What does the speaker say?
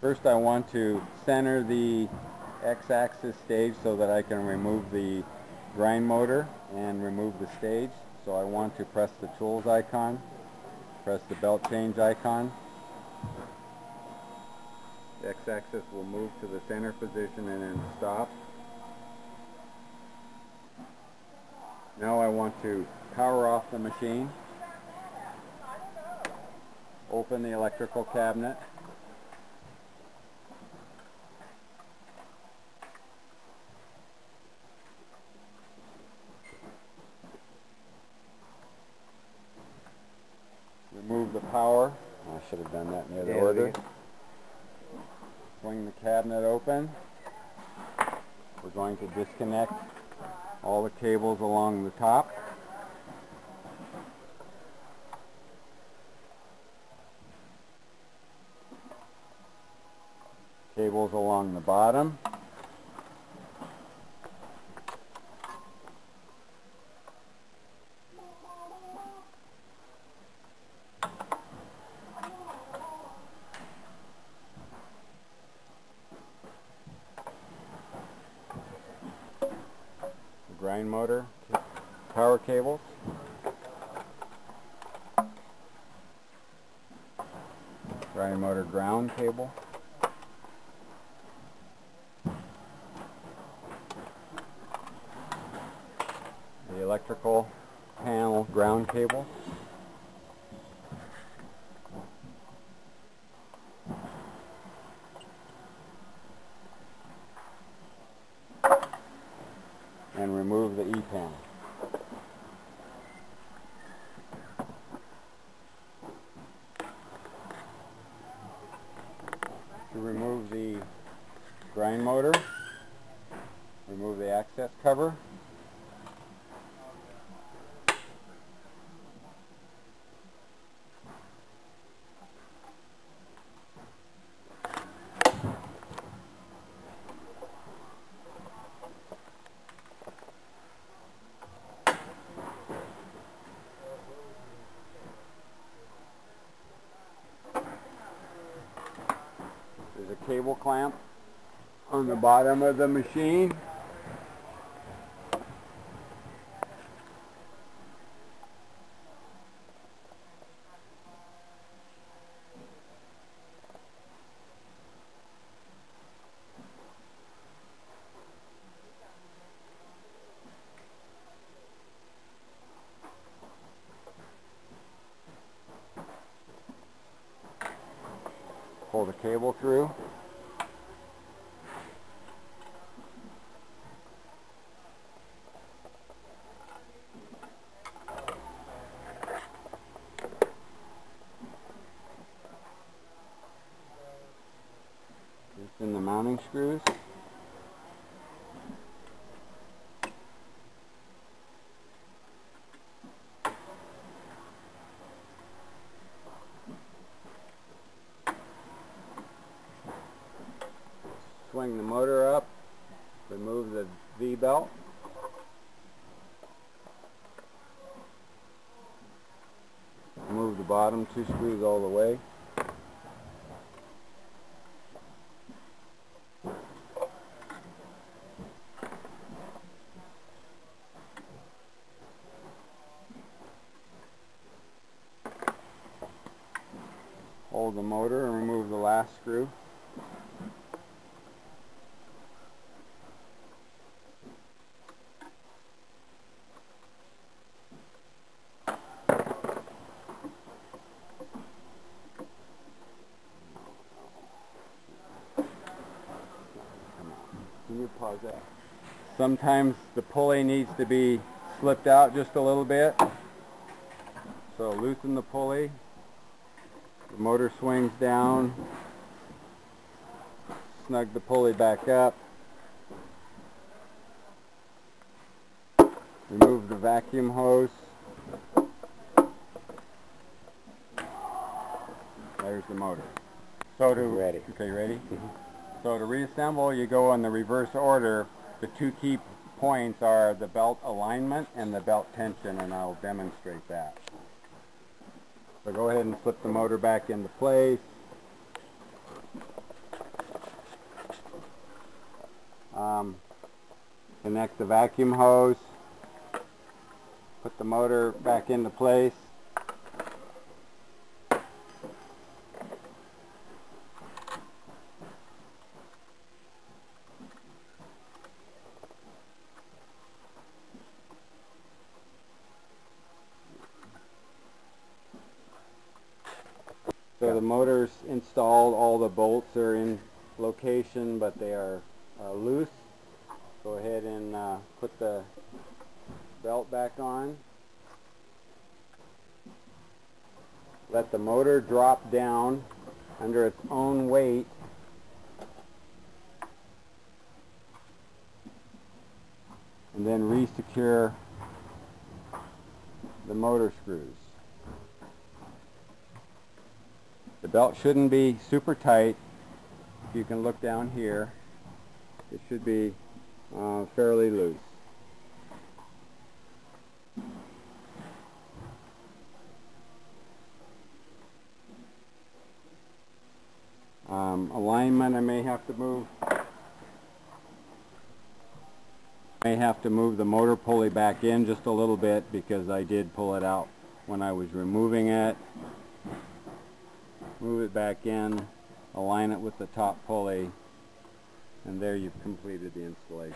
First I want to center the X-axis stage so that I can remove the grind motor and remove the stage. So I want to press the tools icon, press the belt change icon. The X-axis will move to the center position and then stop. Now I want to power off the machine, open the electrical cabinet, remove the power. I should have done that in the other order. Swing the cabinet open. We're going to disconnect all the cables along the top. Cables along the bottom. Grind motor, power cables, grind motor ground cable, the electrical panel ground cable, and remove the E-panel. To remove the grind motor, remove the access cover, there's a cable clamp on the bottom of the machine. Pull the cable through. Loosen the mounting screws. Swing the motor up, remove the V-belt. Remove the bottom two screws all the way. Hold the motor and remove the last screw. Can you pause that? Sometimes the pulley needs to be slipped out just a little bit. So loosen the pulley. The motor swings down. Snug the pulley back up. Remove the vacuum hose. There's the motor. So to Ready. Okay, ready? So to reassemble, you go in the reverse order. The two key points are the belt alignment and the belt tension, and I'll demonstrate that. So go ahead and flip the motor back into place. connect the vacuum hose, put the motor back into place. So the motor's installed, all the bolts are in location, but they are loose. Go ahead and put the belt back on. Let the motor drop down under its own weight. And then re-secure the motor screws. The belt shouldn't be super tight. If you can look down here, it should be fairly loose. Alignment, I may have to move the motor pulley back in just a little bit, because I did pull it out when I was removing it. Move it back in, align it with the top pulley, and there you've completed the installation.